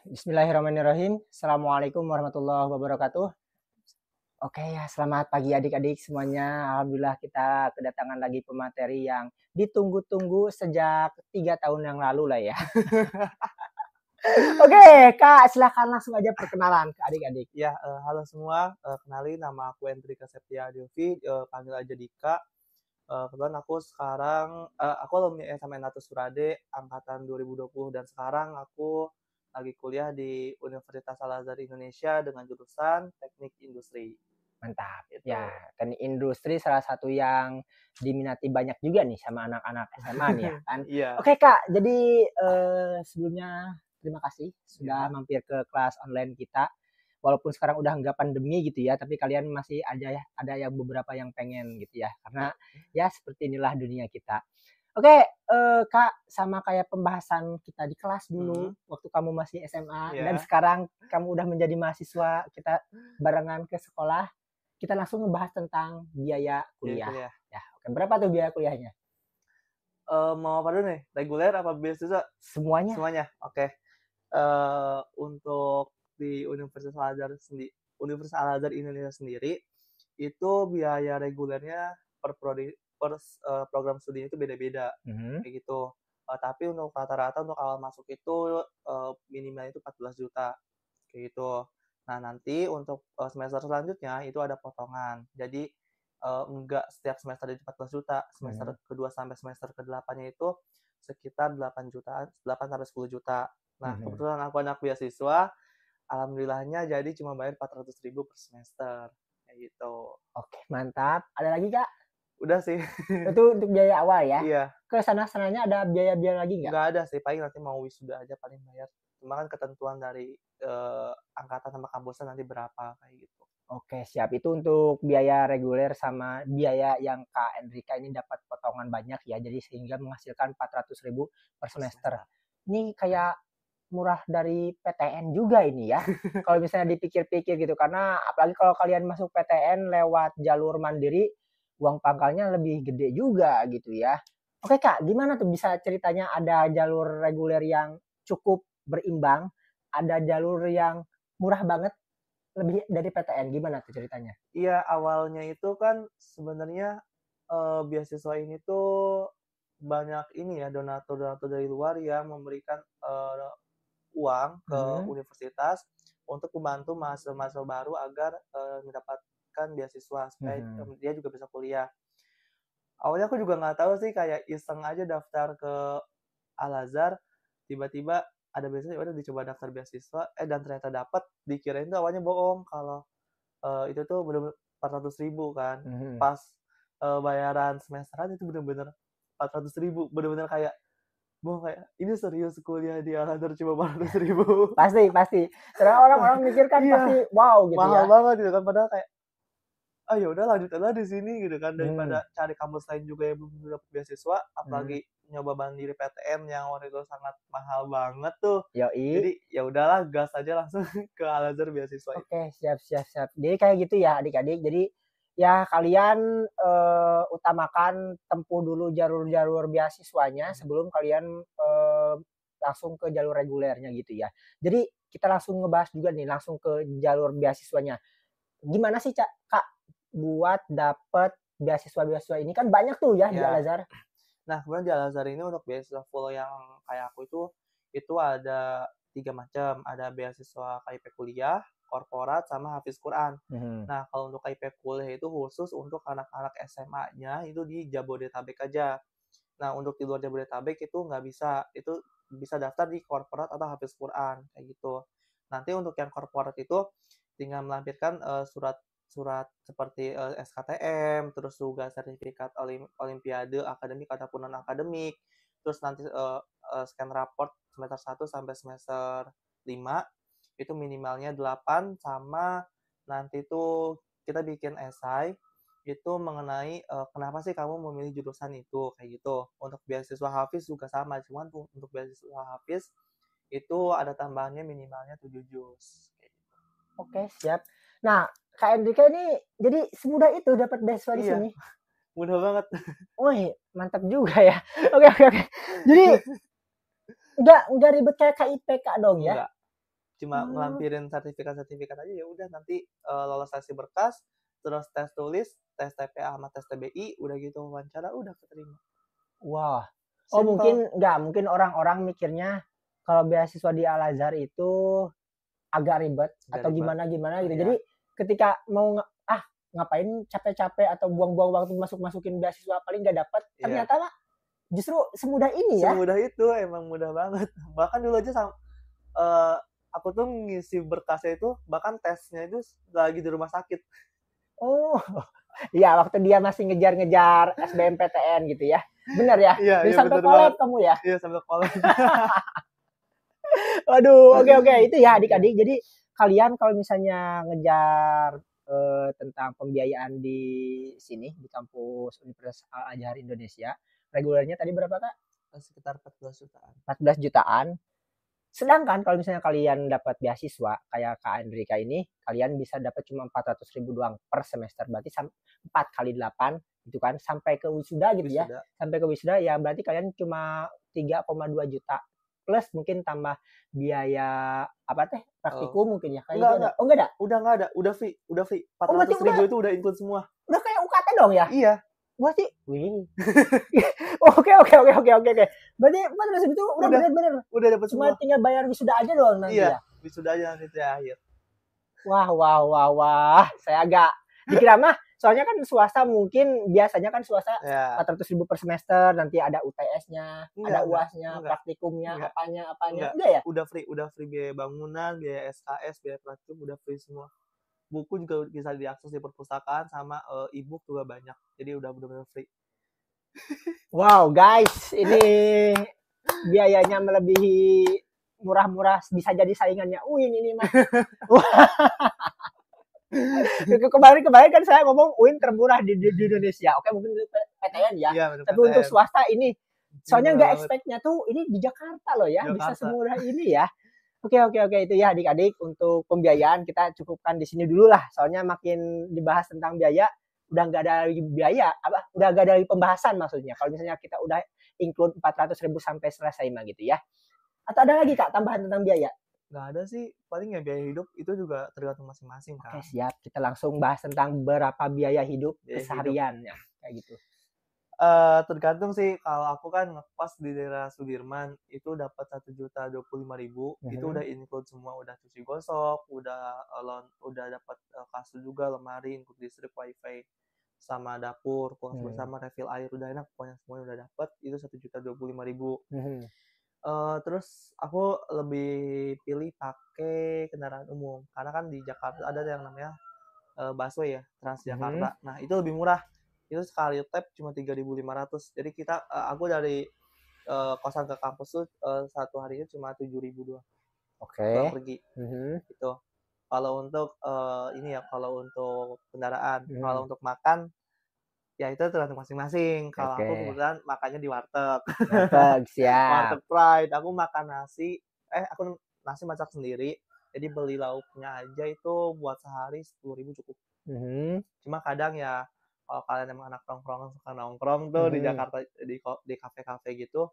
Bismillahirrahmanirrahim. Assalamualaikum warahmatullahi wabarakatuh. Oke ya, selamat pagi adik-adik semuanya. Alhamdulillah kita kedatangan lagi pemateri yang ditunggu-tunggu sejak 3 tahun yang lalu lah ya. Oke, Kak, silakan langsung aja perkenalan ke adik-adik. Ya, halo semua, kenalin nama aku Hendrika Septia Devi, panggil aja Dika. Kebetulan aku sekarang, aku alumni SMA Natus Surade angkatan 2020 dan sekarang aku lagi kuliah di Universitas Al-Azhar Indonesia dengan jurusan Teknik Industri, Mantap. gitu. Ya, teknik industri salah satu yang diminati banyak juga nih sama anak-anak SMA nih ya kan. Iya, Oke, Kak, jadi sebelumnya terima kasih sudah iya, mampir ke kelas online kita. Walaupun sekarang udah nggak pandemi gitu ya, tapi kalian masih ada yang beberapa yang pengen gitu ya. Karena ya seperti inilah dunia kita. Oke, Kak, sama kayak pembahasan kita di kelas dulu mhm, waktu kamu masih SMA dan iya, sekarang kamu udah menjadi mahasiswa, kita barengan ke sekolah, kita langsung ngebahas tentang biaya biaya kuliah. kuliah. Ya, oke. Berapa tuh biaya kuliahnya? Mau apa dulu nih, reguler apa beasiswa? Semuanya? Semuanya? Oke. Untuk di Universitas Al-Azhar Indonesia sendiri, itu biaya regulernya program studinya itu beda-beda, Mhm. kayak gitu. Tapi untuk rata-rata untuk awal masuk itu, minimalnya itu 14 juta kayak gitu. Nah, nanti untuk, semester selanjutnya itu ada potongan. Jadi, enggak setiap semester itu 14 juta, semester Mhm. kedua sampai semester ke-8-nya itu sekitar 8 jutaan, 8 sampai 10 juta. Nah, Mhm. kebetulan aku anak beasiswa, alhamdulillahnya jadi cuma bayar 400 ribu per semester, kayak gitu. Oke, mantap. Ada lagi, Kak? Udah sih. Itu untuk biaya awal ya? Iya, Ke sana-sananya ada biaya-biaya lagi nggak? nggak ada sih, paling nanti mau wisuda aja paling bayar. Cuma kan ketentuan dari, angkatan sama kampusnya nanti berapa, kayak gitu. Oke, siap. Itu untuk biaya reguler sama biaya yang Kak Enrika ini dapat potongan banyak ya, jadi sehingga menghasilkan 400.000 per Per semester. semester. Ini kayak murah dari PTN juga ini ya, kalau misalnya dipikir-pikir gitu, karena apalagi kalau kalian masuk PTN lewat jalur mandiri, uang pangkalnya lebih gede juga gitu ya. Oke Kak, gimana tuh bisa ceritanya ada jalur reguler yang cukup berimbang, ada jalur yang murah banget lebih dari PTN, gimana tuh ceritanya? Iya, awalnya itu kan sebenarnya, beasiswa ini tuh banyak ini ya, donatur-donatur dari luar yang memberikan, uang ke Mhm. universitas untuk membantu mahasiswa-mahasiswa baru agar, mendapatkan beasiswa supaya, Mhm. dia juga bisa kuliah. Awalnya aku juga nggak tahu sih, kayak iseng aja daftar ke Al-Azhar, tiba-tiba ada beasiswa, ya udah dicoba daftar beasiswa, dan ternyata dapet, dikirain tuh awalnya bohong kalau, itu tuh bener-bener 400 ribu kan. Mhm. Pas, bayaran semesteran itu bener-bener 400 ribu, bener-bener kayak, bohong, kayak, "Ini serius kuliah di Al-Azhar cuma 400 ribu?" Pasti pasti. Karena orang-orang mikir kan pasti Iya, wow gitu mahal ya. banget gitu kan, padahal kayak, "Ah, ya udah lanjut aja di sini," gitu kan, Mhm. daripada cari kampus lain juga yang belum tentu dapet beasiswa, Mhm. apalagi nyoba mandiri PTN yang waktu itu sangat mahal banget tuh. Yoi. Jadi, ya udahlah gas aja langsung ke Al-Azhar beasiswa itu. Oke, siap siap siap. Jadi kayak gitu ya adik-adik. Jadi ya kalian, utamakan tempuh dulu jalur-jalur beasiswanya Mhm. sebelum kalian, langsung ke jalur regulernya gitu ya. Jadi kita langsung ngebahas juga nih langsung ke jalur beasiswanya. Gimana sih Kak, buat dapet beasiswa-beasiswa ini? Kan banyak tuh ya di Ya. Al-Azhar. Nah, kemudian di Al-Azhar ini untuk beasiswa full yang kayak aku itu ada 3 macam, ada beasiswa KIP kuliah, korporat, sama hafiz Quran. Mhm. Nah, kalau untuk KIP kuliah itu khusus untuk anak-anak SMA-nya itu di Jabodetabek aja. Nah, untuk di luar Jabodetabek itu nggak bisa, itu bisa daftar di korporat atau hafiz Quran, kayak gitu. Nanti untuk yang korporat itu tinggal melampirkan, surat surat seperti, SKTM, terus juga sertifikat olimpiade akademik ataupun non-akademik, terus nanti, scan raport semester 1 sampai semester 5 itu minimalnya 8, sama nanti tuh kita bikin esai itu mengenai, kenapa sih kamu memilih jurusan itu, kayak gitu. Untuk beasiswa Hafiz juga sama, cuman untuk beasiswa Hafiz itu ada tambahannya minimalnya 7 juz, kayak gitu. Oke, siap. Nah, KMDK ini jadi semudah itu dapat beasiswa di Iya, sini? mudah banget. Wih, mantap juga ya. Oke oke oke. Jadi Enggak ribet kayak KIPK dong ya? Enggak. Cuma ngelampirin sertifikat aja, ya udah nanti lolos seleksi berkas, terus tes tulis, tes TPA sama tes TBI, udah gitu wawancara, udah keterima. Wah. Oh Simple. mungkin orang-orang mikirnya kalau beasiswa di Al Azhar itu agak ribet atau gimana gitu. Ya. Jadi ketika mau ngapain capek-capek atau buang-buang waktu masukin beasiswa paling nggak dapat. Iya. Ternyata lah justru semudah ini ya. Semudah itu, emang mudah banget. Bahkan dulu aja aku tuh ngisi berkasnya itu, bahkan tesnya itu lagi di rumah sakit. Oh, iya waktu dia masih ngejar-ngejar SBMPTN gitu ya. Benar ya? Iya, Jadi iya sampai bener collab banget. kamu ya? Iya, sampai collab. Waduh, oke. Itu ya Iya. adik-adik. Jadi kalian kalau misalnya ngejar tentang pembiayaan di sini di kampus Universitas Al Azhar Indonesia, regulernya tadi berapa Kak? Sekitar 14 jutaan. 14 jutaan. Sedangkan kalau misalnya kalian dapat beasiswa kayak Kak Andrika ini, kalian bisa dapat cuma 400.000 doang per semester. Berarti 4 kali 8 gitu kan sampai ke wisuda gitu ya. Sampai ke wisuda ya berarti kalian cuma 3,2 juta plus mungkin tambah biaya apa teh praktikum mungkin ya kayak Enggak. Oh enggak ada. Udah enggak ada, udah free. 400.000 itu udah include semua. Udah kayak UKT dong ya? Iya. Berarti wih. Oke. Berarti 400.000 itu udah bener-bener. Udah dapat Cuma semua. tinggal bayar wisuda aja doang nanti ya. Iya, wisuda aja nanti terakhir. Wah. Saya agak dikira mah soalnya kan swasta mungkin biasanya kan swasta 400.000 per semester, nanti ada UTS-nya, ada UAS-nya, praktikumnya, apanya. Enggak ya? Udah free biaya bangunan, biaya SKS, biaya praktikum, udah free semua. Buku juga bisa diakses di perpustakaan sama e-book juga banyak. Jadi udah benar-benar free. Wow, guys, ini biayanya melebihi murah-murah, bisa jadi saingannya UIN ini mah. Kemarin kan saya ngomong UIN termurah di Indonesia. Oke, mungkin itu PTN ya. Iya, tapi PTN. Untuk swasta ini soalnya nggak expect-nya tuh ini di Jakarta loh ya, bisa semurah ini ya. Oke, itu ya adik-adik untuk pembiayaan kita cukupkan di sini dulu lah. Soalnya makin dibahas tentang biaya udah nggak ada biaya udah nggak ada pembahasan maksudnya. Kalau misalnya kita udah include 400.000 sampai selesai mah gitu ya. Atau ada lagi Kak tambahan tentang biaya? Nggak ada sih, paling ya biaya hidup itu juga tergantung masing-masing kan. Oke, siap. Kita langsung bahas tentang berapa biaya hidup kesehariannya kayak gitu. Tergantung sih, kalau aku kan ngekos di daerah Sudirman itu dapat 1.025.000, itu udah include semua, udah cuci gosok, udah dapat kasur juga, lemari, include listrik, wifi, sama dapur, kelas bersama, refill air, udah enak pokoknya semuanya udah dapat, itu 1.025.000. Terus aku lebih pilih pakai kendaraan umum karena kan di Jakarta ada yang namanya busway ya, Transjakarta. Nah itu lebih murah, itu sekali tap cuma 3.500. Jadi aku dari kosan ke kampus tuh satu harinya cuma 7.000 doang. Pulang pergi. Gitu. Kalau untuk kalau untuk kendaraan, kalau untuk makan ya itu tergantung masing-masing. Kalau aku kebetulan makannya di warteg. Siap. Warteg Pride. Aku makan nasi. Aku nasi masak sendiri. Jadi beli lauknya aja itu buat sehari 10.000 cukup. Cuma kadang ya kalau kalian emang anak nongkrong suka nongkrong tuh di Jakarta di kafe-kafe gitu,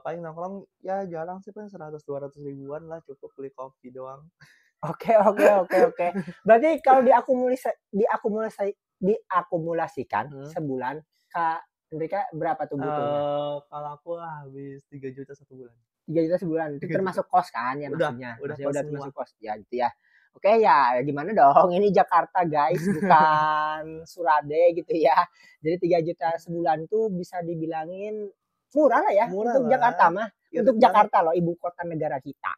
paling nongkrong ya jarang sih, paling 100-200 ribuan lah cukup beli kopi doang. Oke. Berarti kalau diakumulasikan sebulan, Kak Hendrika berapa tuh butuhnya? Kalau aku habis 3 juta satu bulan. 3 juta sebulan, itu termasuk kos kan ya maksudnya? Udah termasuk kos, ya gitu ya. Oke ya gimana dong, ini Jakarta guys, bukan Surade gitu ya. Jadi 3 juta sebulan tuh bisa dibilangin murah lah ya untuk Jakarta mah. Untuk Jakarta loh, ibu kota negara kita.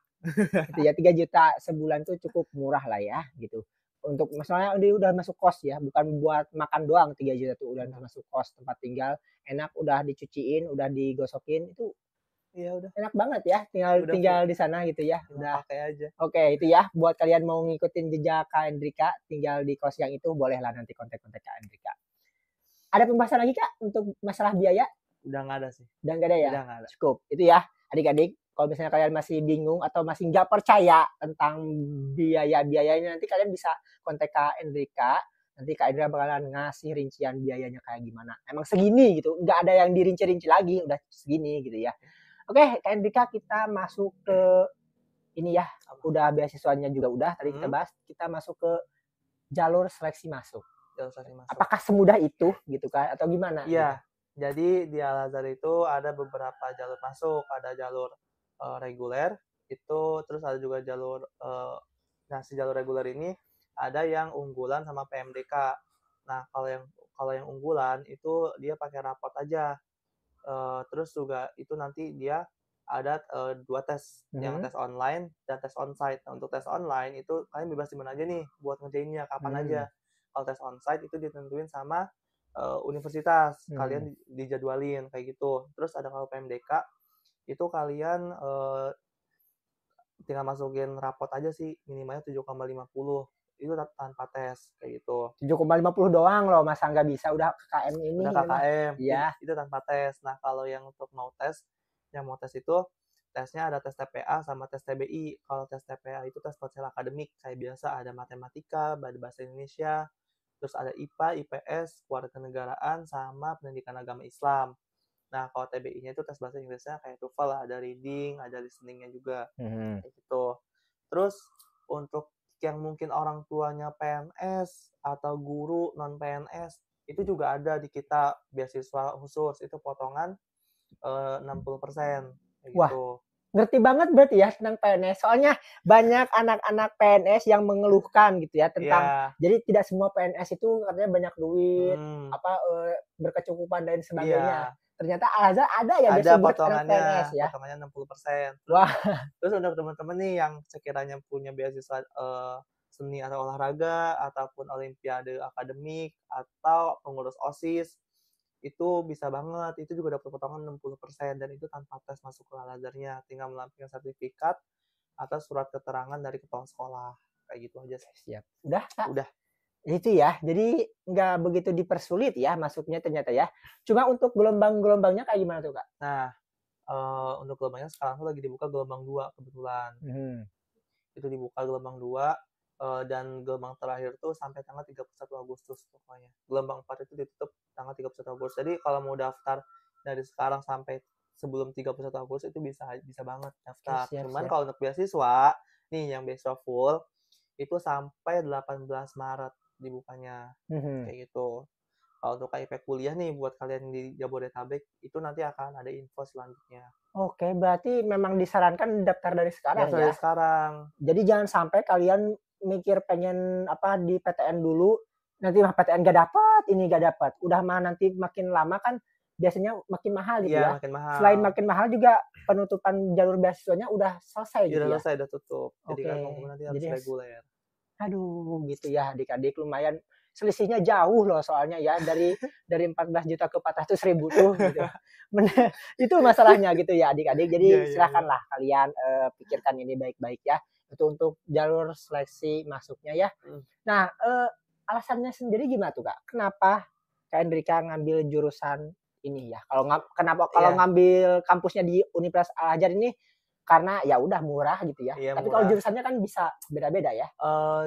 Gitu ya, 3 juta sebulan tuh cukup murah lah ya gitu. Untuk misalnya dia udah masuk kos ya, bukan buat makan doang 3 juta tuh udah masuk kos, tempat tinggal, enak, udah dicuciin, udah digosokin, itu iya udah enak banget ya, tinggal di sana gitu ya. Udah pakai aja. Oke, itu ya buat kalian mau ngikutin jejak Kak Hendrika, tinggal di kos yang itu bolehlah nanti kontak-kontak Kak Hendrika. Ada pembahasan lagi Kak untuk masalah biaya? Udah nggak ada sih. Udah nggak ada ya? Udah nggak ada. Cukup. Itu ya adik-adik. Kalau misalnya kalian masih bingung atau masih nggak percaya tentang biayanya, nanti kalian bisa kontak Kak Hendrika. Nanti Kak Hendrika bakalan ngasih rincian biayanya kayak gimana. Emang segini gitu, nggak ada yang dirinci-rinci lagi, udah segini gitu ya. Oke, Kak Hendrika, kita masuk ke ini ya, Apa? udah beasiswanya juga udah tadi kita Hmm, bahas, kita masuk ke jalur seleksi masuk. jalur seleksi masuk. Apakah semudah itu gitu kan atau gimana gitu? Iya, jadi di Al-Azhar itu ada beberapa jalur masuk, ada jalur reguler itu, terus ada juga jalur nah si jalur reguler ini ada yang unggulan sama PMDK. Nah, kalau yang unggulan itu dia pakai raport aja. Terus juga itu nanti dia ada 2 tes, yang Mhm. tes online dan tes onsite. Nah, untuk tes online itu kalian bebas di mana aja nih buat ngerjainnya, kapan aja. Hmm. Kalau tes onsite itu ditentuin sama universitas, Hmm. kalian dijadwalin kayak gitu. Terus ada kalau PMDK itu kalian tinggal masukin raport aja sih, minimalnya 7,50 itu tanpa tes kayak gitu. 7,50 doang loh, masa nggak bisa udah KKM Udah ini mah. KKM, Iya. itu tanpa tes. Nah, kalau yang untuk mau tes, yang mau tes itu tesnya ada tes TPA sama tes TBI. Kalau tes TPA itu tes ponsel akademik, kayak biasa ada matematika, ada bahasa Indonesia, terus ada IPA, IPS, kewarganegaraan, sama pendidikan agama Islam. Nah, kalau TBI-nya itu tes bahasa Inggrisnya kayak TOEFL, ada reading, ada listening-nya juga, Mhm. kayak gitu. Terus untuk yang mungkin orang tuanya PNS atau guru non PNS itu juga ada di kita beasiswa khusus itu potongan 60% kayak Wah, gitu. ngerti banget berarti ya tentang PNS. Soalnya banyak anak-anak PNS yang mengeluhkan gitu ya tentang Iya, jadi tidak semua PNS itu katanya banyak duit, hmm, apa, berkecukupan dan sebagainya. iya, Ternyata Al-Azhar ada ya ada beasiswa buat anak PNS ya? potongannya 60%. Terus Wah. terus untuk teman-teman nih yang sekiranya punya beasiswa seni atau olahraga ataupun olimpiade akademik atau pengurus OSIS itu bisa banget, itu juga dapat potongan 60% dan itu tanpa tes masuk ke Al-Azharnya, tinggal melampirkan sertifikat atau surat keterangan dari kepala sekolah, kayak gitu aja sih. Siap. Udah, Kak? Udah. Itu ya, jadi nggak begitu dipersulit ya masuknya ternyata ya. Cuma untuk gelombang-gelombangnya kayak gimana tuh, Kak? Nah, untuk gelombangnya sekarang tuh lagi dibuka gelombang 2 kebetulan. Mhm. Itu dibuka gelombang 2 dan gelombang terakhir tuh sampai tanggal 31 Agustus pokoknya. Gelombang 4 itu ditutup tanggal 31 Agustus. Jadi kalau mau daftar dari sekarang sampai sebelum 31 Agustus itu bisa bisa banget Oke, daftar. siap Cuman siap. kalau untuk beasiswa, nih yang beasiswa full itu sampai 18 Maret dibukanya. Mhm. Kayak gitu. Kalau untuk KIP kuliah nih buat kalian di Jabodetabek itu nanti akan ada info selanjutnya. Oke, berarti memang disarankan daftar dari sekarang Daftar ya? dari sekarang. Jadi jangan sampai kalian mikir pengen apa di PTN dulu, nanti mah PTN gak dapat, ini gak dapat. Udah mah nanti makin lama kan biasanya makin mahal Iya, gitu ya. makin mahal. Selain makin mahal juga penutupan jalur beasiswanya udah selesai Iya, gitu udah ya. selesai, udah tutup. Jadi Oke, kan mau kemana nanti harus jadi reguler. aduh gitu ya adik-adik lumayan selisihnya jauh loh soalnya ya dari 14 juta ke 400.000 tuh gitu. Itu masalahnya gitu ya adik-adik. Iya, Jadi iya, iya. silahkanlah kalian pikirkan ini baik-baik ya. Itu untuk jalur seleksi masuknya ya. Mhm. Nah, alasannya sendiri gimana tuh, Kak? Kenapa Kak Hendrika ngambil jurusan ini ya? Kenapa kalau Iya, ngambil kampusnya di Universitas Al-Azhar ini karena ya udah murah gitu ya. iya Tapi kalau murah. jurusannya kan bisa beda-beda ya.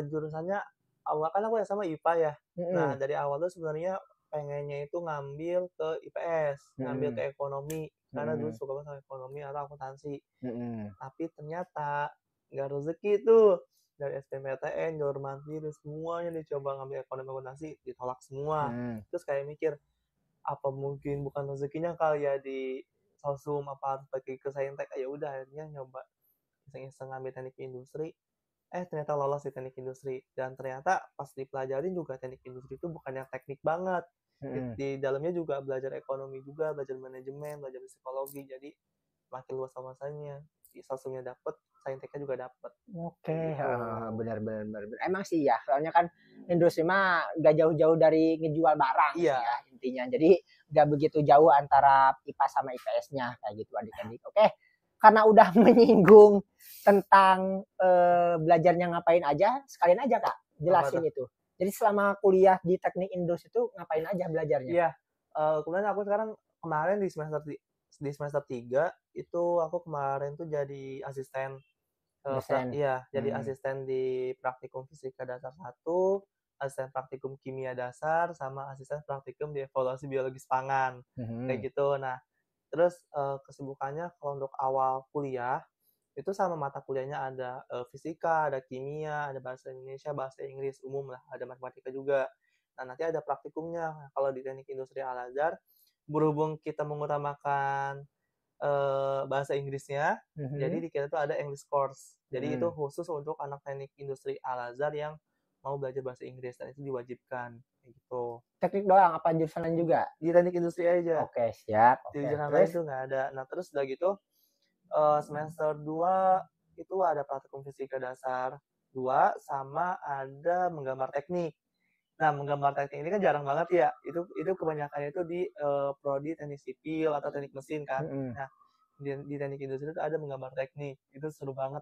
Jurusannya awal kan aku SMA IPA ya. Nah, Mhm. dari awal tuh sebenarnya pengennya itu ngambil ke IPS, ngambil ke Mhm. ekonomi, karena dulu Mhm. suka banget sama ekonomi atau akuntansi. Mhm. Tapi ternyata nggak rezeki tuh. Dari SBMPTN, jalur mandiri, semuanya dicoba ngambil ekonomi akuntansi, ditolak semua. Mhm. Terus kayak mikir, apa mungkin bukan rezekinya kali ya di sosum apa harus pakai ke saintek, ya udah akhirnya nyoba iseng-iseng ngambil teknik industri, ternyata lolos di teknik industri dan ternyata pas dipelajarin juga teknik industri itu bukan yang teknik banget, Mhm. di dalamnya juga belajar ekonomi juga, belajar manajemen, belajar psikologi, jadi makin luas wawasannya, sosumnya dapet, sainteknya juga dapet, Oke, kayak gitu. heeh, benar benar benar benar. Emang sih ya, soalnya kan industri mah nggak jauh-jauh dari ngejual barang sih ya Iya, intinya. Jadi nggak begitu jauh antara IPA sama IPS-nya kayak gitu adik-adik. Oke, karena udah menyinggung tentang belajarnya ngapain aja, sekalian aja Kak apa jelasin tuh? itu. Jadi selama kuliah di teknik industri itu ngapain aja belajarnya? Iya, kemudian aku sekarang kemarin di semester 3 itu aku kemarin tuh jadi asisten, Dosen. jadi Hmm. asisten di praktikum fisika dasar 1, asisten praktikum kimia dasar, sama asisten praktikum di evaluasi biologis pangan, kayak Mhm. gitu. Nah, Terus kesibukannya kalau untuk awal kuliah itu sama mata kuliahnya ada fisika, ada kimia, ada bahasa Indonesia, bahasa Inggris umum lah, ada matematika juga. Nah, nanti ada praktikumnya. Nah, kalau di Teknik Industri Al-Azhar, berhubung kita mengutamakan bahasa Inggrisnya, jadi di kita tuh ada English course. Jadi itu khusus untuk anak Teknik Industri Al-Azhar yang mau belajar bahasa Inggris dan itu diwajibkan kayak gitu. Teknik doang apa jurusan lain juga? Di Teknik Industri aja. Oke, siap. Di Oke, jurusan lain terus? tuh nggak ada. Nah, terus udah gitu semester 2 itu ada praktikum fisika dasar 2 sama ada menggambar teknik. Nah, menggambar teknik ini kan jarang banget ya. Itu kebanyakannya itu di prodi teknik sipil atau teknik mesin kan. Nah, di teknik industri itu ada menggambar teknik. Itu seru banget.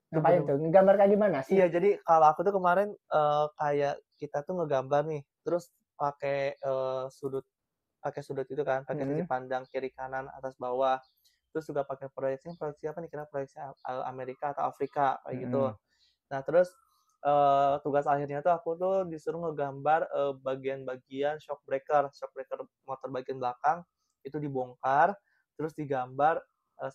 Ngapain tuh? Ngegambar kayak gimana sih? Iya, jadi kalau aku tuh kemarin kayak kita tuh ngegambar nih, terus pakai sudut itu kan, pakai sudut pandang kiri kanan atas bawah. Terus juga pakai proyeksi apa nih, kira proyeksi Amerika atau Afrika kayak gitu. Nah, terus tugas akhirnya tuh aku tuh disuruh ngegambar bagian-bagian shock breaker motor bagian belakang itu dibongkar, terus digambar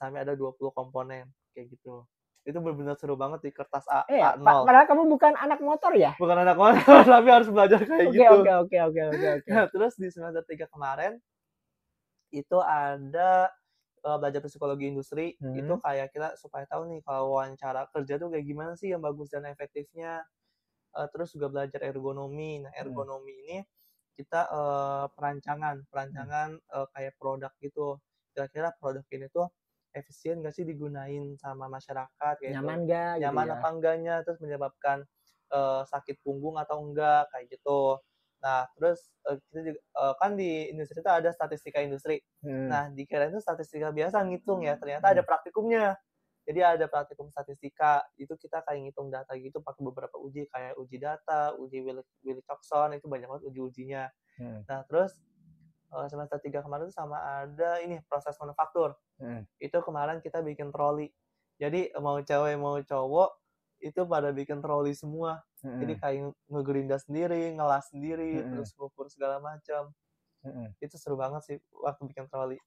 sampai ada 20 komponen kayak gitu. Itu benar-benar seru banget di kertas A0. Padahal kamu bukan anak motor ya? Bukan anak motor, tapi harus belajar kayak gitu. Oke. Nah, terus di semester 3 kemarin itu ada belajar psikologi industri. Itu kayak kita supaya tahu nih kalau wawancara kerja tuh kayak gimana sih yang bagus dan efektifnya. Terus juga belajar ergonomi. Nah, ergonomi ini kita perancangan kayak produk gitu. Kira-kira produk ini tuh efisien nggak sih digunain sama masyarakat kayak Nyaman gitu. nggak? Nyaman Gitu ya? apa enggaknya, terus menyebabkan sakit punggung atau enggak kayak gitu. Nah, terus kita juga kan di industri itu ada statistika industri. Nah, dikira itu statistika biasa ngitung ya, ternyata ada praktikumnya. Jadi ada praktikum statistika, itu kita kayak ngitung data gitu pakai beberapa uji kayak uji data, uji Wilcoxon, itu banyak banget uji-ujinya. Nah, terus semester 3 kemarin itu sama ada ini proses manufaktur. Itu kemarin kita bikin troli. Jadi mau cewek mau cowok itu pada bikin troli semua. Jadi kayak ngegerinda sendiri, ngelas sendiri, terus ngukur segala macam. Itu seru banget sih waktu bikin troli.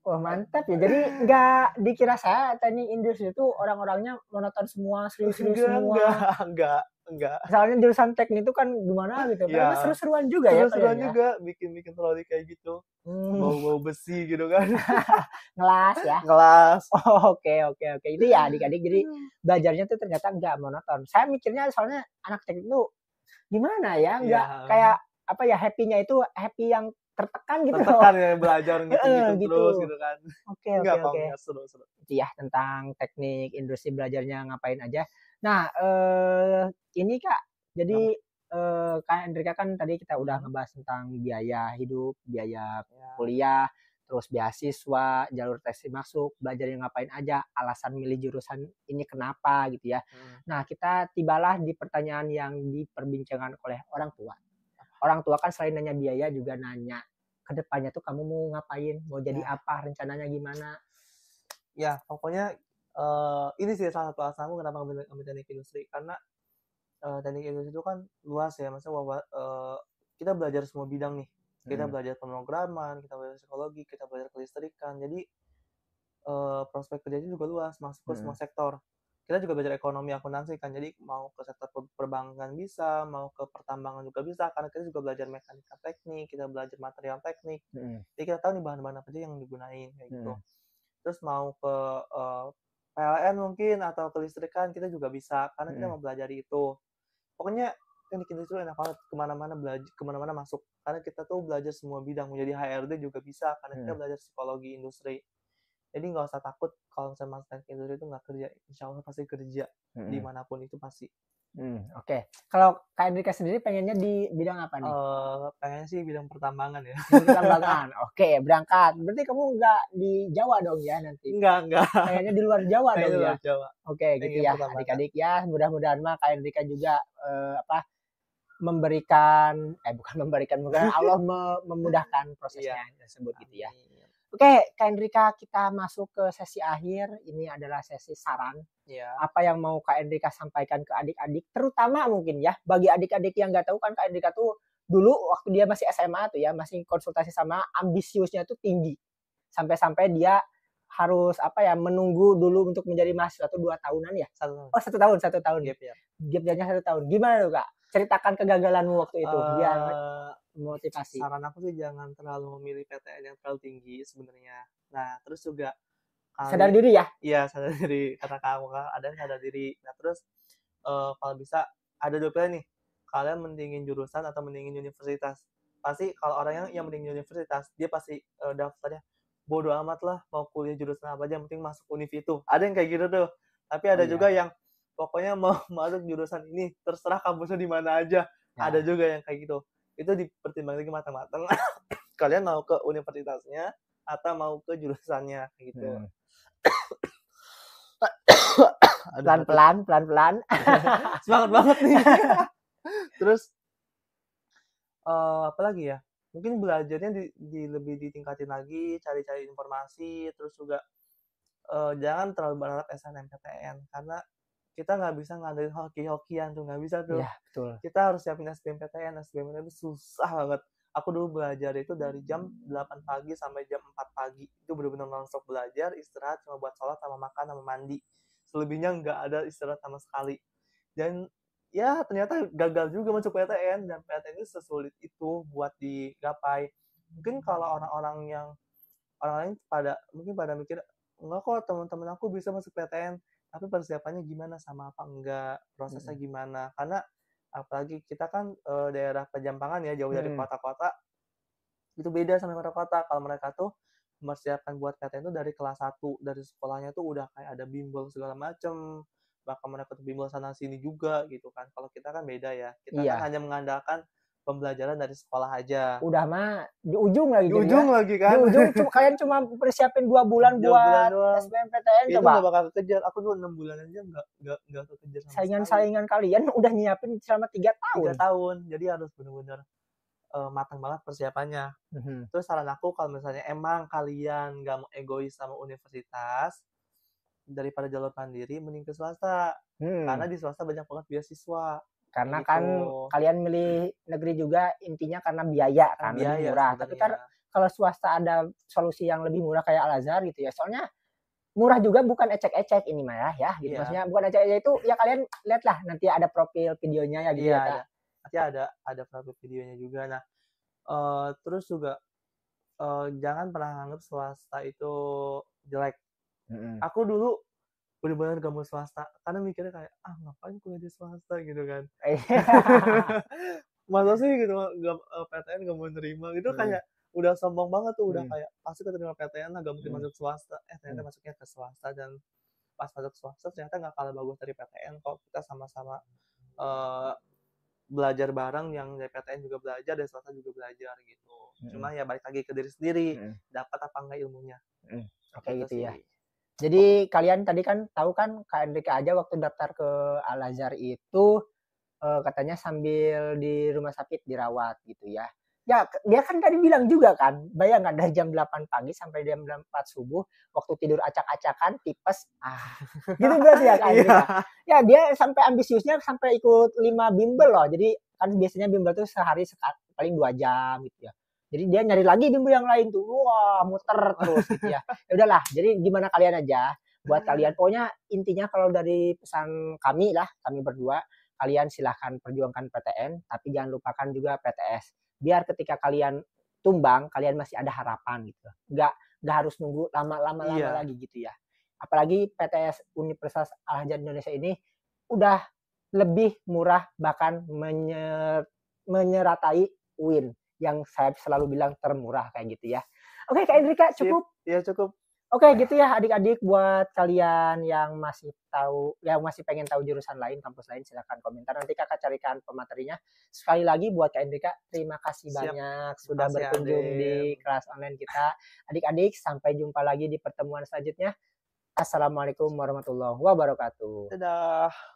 Wah, mantap ya. Jadi nggak dikira saya teknik industri itu orang-orangnya monoton semua, serius-serius semua. Enggak. Soalnya jurusan teknik itu kan gimana gitu. Ya, Karena seru-seruan juga ya. Seru-seruan juga bikin troli kayak gitu. Bau-bau besi gitu kan. Ngelas ya. Ngelas. Oke. Itu ya adik-adik. Jadi belajarnya tuh ternyata nggak monoton. Saya mikirnya soalnya anak teknik itu gimana ya? Nggak kayak apa ya, happy-nya itu happy yang tertekan gitu. Tertekan ya belajar gitu terus gitu kan. Oke. Seru. Itu ya tentang teknik industri belajarnya ngapain aja. Nah, ini Kak, jadi Kak Hendrika kan tadi kita udah ngebahas tentang biaya hidup, biaya kuliah, terus beasiswa, jalur seleksi masuk, belajarnya ngapain aja, alasan milih jurusan ini kenapa gitu ya. Nah, kita tibalah di pertanyaan yang diperbincangkan oleh orang tua. Orang tua kan selain nanya biaya juga nanya ke depannya tuh kamu mau ngapain, mau jadi apa, rencananya gimana? Ya, pokoknya ini sih salah satu alasan aku kenapa ngambil teknik industri, karena teknik industri itu kan luas ya, maksudnya kita belajar semua bidang nih. Kita belajar pemrograman, kita belajar psikologi, kita belajar kelistrikan. Jadi prospek kerjanya juga luas, masuk ke semua sektor. Kita juga belajar ekonomi akuntansi kan, jadi mau ke sektor perbankan bisa, mau ke pertambangan juga bisa, karena kita juga belajar mekanika teknik, kita belajar material teknik. Jadi kita tahu nih bahan-bahan apa aja yang digunain kayak gitu. Terus mau ke PLN mungkin atau kelistrikan kita juga bisa, karena kita mau belajar itu. Pokoknya teknik industri enak banget, kemana-mana masuk, karena kita tuh belajar semua bidang. Mau jadi HRD juga bisa, karena kita belajar psikologi industri. Jadi nggak usah takut kalau misalnya mas teknik industri itu nggak kerja, insya Allah pasti kerja dimanapun itu pasti. Oke. Kalau Kak Hendrika sendiri pengennya di bidang apa nih? Pengennya sih bidang pertambangan ya. Pertambangan. Oke, berangkat. Berarti kamu nggak di Jawa dong ya nanti? Enggak. Pengennya di luar Jawa dong ya? Luar Jawa. Oke, gitu ya adik-adik ya. Mudah-mudahan mah Kak Hendrika juga bukan memberikan Allah memudahkan prosesnya tersebut gitu ya. Oke, Kak Hendrika, kita masuk ke sesi akhir. Ini adalah sesi saran. Apa yang mau Kak Hendrika sampaikan ke adik-adik, terutama mungkin ya, bagi adik-adik yang nggak tahu kan Kak Hendrika tuh dulu waktu dia masih SMA tuh ya, masih konsultasi sama ambisiusnya tuh tinggi. sampai-sampai dia harus menunggu dulu untuk menjadi mahasiswa itu 2 tahunan ya? 1 tahun. Oh 1 tahun. Gap year. Gap year-nya 1 tahun. Gimana tuh Kak? Ceritakan kegagalanmu waktu itu biar motivasi. Saran aku sih jangan terlalu memilih PTN yang terlalu tinggi sebenarnya. Nah, terus juga Sadar diri ya? Iya, sadar diri. Kata kamu kan ada yang sadar diri. Nah, terus kalau bisa ada 2 pilihan nih. Kalian mendingin jurusan atau mendingin universitas. Pasti kalau orang yang mendingin universitas, dia pasti daftarnya bodo amat lah mau kuliah jurusan apa aja yang penting masuk univ itu. Ada yang kayak gitu tuh. Tapi ada juga yang pokoknya mau masuk jurusan ini terserah kampusnya di mana aja. Ada juga yang kayak gitu. Itu dipertimbangkan lagi matang-matang. Kalian mau ke universitasnya atau mau ke jurusannya gitu. Pelan-pelan. Semangat banget nih. Terus apa lagi ya? Mungkin belajarnya lebih ditingkatin lagi, cari-cari informasi, terus juga jangan terlalu berharap SNMPTN karena kita nggak bisa ngandelin hoki-hokian tuh, nggak bisa tuh. Iya, betul. Kita harus siapin SBMPTN itu susah banget. Aku dulu belajar itu dari jam 8 pagi sampai jam 4 pagi. Itu benar-benar nonstop belajar, istirahat cuma buat sholat sama makan sama mandi. Selebihnya nggak ada istirahat sama sekali. Dan ya ternyata gagal juga masuk PTN, dan PTN itu sesulit itu buat digapai. Mungkin kalau orang lain mungkin pada mikir, enggak kok teman-teman aku bisa masuk PTN, tapi persiapannya gimana sama apa enggak, prosesnya gimana, karena apalagi kita kan daerah Pejampangan ya, jauh dari kota-kota, itu beda sama kota-kota. Kalau mereka tuh mempersiapkan buat PTN itu dari kelas 1, dari sekolahnya tuh udah kayak ada bimbel segala macem, bahkan mereka tuh bimbel sana sini juga gitu kan. Kalau kita kan beda ya, kita kan hanya mengandalkan pembelajaran dari sekolah aja. Udah mah di ujung lagi Di ujung lagi kan. Di ujung kalian cuma persiapin 2 bulan buat SBMPTN itu coba. Itu gak bakal kekejar. Aku dulu 6 bulan aja gak kekejar sama Saingan-saingan kalian udah nyiapin selama 3 tahun. 3 tahun. Jadi harus benar-benar matang banget persiapannya. Terus saran aku kalau misalnya emang kalian gak mau egois sama universitas, daripada jalur mandiri mending ke swasta. Karena di swasta banyak banget beasiswa. Karena gitu. Kan kalian milih negeri juga intinya karena biaya kan, lebih murah. Sebenarnya. Tapi kan kalau swasta ada solusi yang lebih murah kayak Al-Azhar gitu ya. Soalnya murah juga bukan ecek-ecek ini mah ya gitu. Maksudnya bukan ecek-ecek itu ya kalian lihatlah nanti ada profil videonya ya gitu ya. Nanti ada profil videonya juga. Nah, terus juga jangan pernah anggap swasta itu jelek. Aku dulu bener-bener gak mau swasta karena mikirnya kayak ngapain kuliah di swasta gitu kan. Masa sih gitu PTN gak mau nerima gitu. Kayak udah sombong banget tuh, udah kayak pasti keterima PTN lah, gak mungkin masuk swasta. Ternyata masuknya ke swasta, dan pas masuk swasta ternyata gak kalah bagus dari PTN kok. Kita sama-sama belajar bareng, yang dari PTN juga belajar, dari swasta juga belajar gitu. Cuma ya balik lagi ke diri sendiri, dapat apa enggak ilmunya. Oke gitu ya. Jadi kalian tadi kan tahu kan Kak Enrika aja waktu daftar ke Al-Azhar itu katanya sambil di rumah sakit dirawat gitu ya. Ya dia kan tadi bilang juga kan, bayangkan dari jam 8 pagi sampai jam 4 subuh, waktu tidur acak-acakan, tipes, gitu berarti ya Kak Enrika. Ya dia sampai ambisiusnya sampai ikut 5 bimbel loh. Jadi kan biasanya bimbel tuh sehari paling 2 jam gitu ya. Jadi dia nyari lagi bimbel yang lain tuh, wah muter terus gitu ya. Ya udahlah, jadi gimana kalian aja, buat kalian. Pokoknya intinya kalau dari pesan kami lah, kami berdua, kalian silahkan perjuangkan PTN, tapi jangan lupakan juga PTS. Biar ketika kalian tumbang, kalian masih ada harapan gitu. Nggak harus nunggu lama-lama lagi gitu ya. Apalagi PTS Universitas Al-Azhar Indonesia ini udah lebih murah, bahkan menyeratai UIN. Yang saya selalu bilang termurah kayak gitu ya. Oke Kak Enrika, cukup? Iya cukup. Oke gitu ya adik-adik, buat kalian yang masih pengen tahu jurusan lain, kampus lain, silahkan komentar. Nanti Kakak carikan pematerinya. Sekali lagi buat Kak Enrika, terima kasih banyak sudah berkunjung di kelas online kita. Adik-adik, sampai jumpa lagi di pertemuan selanjutnya. Assalamualaikum warahmatullahi wabarakatuh. Dadah.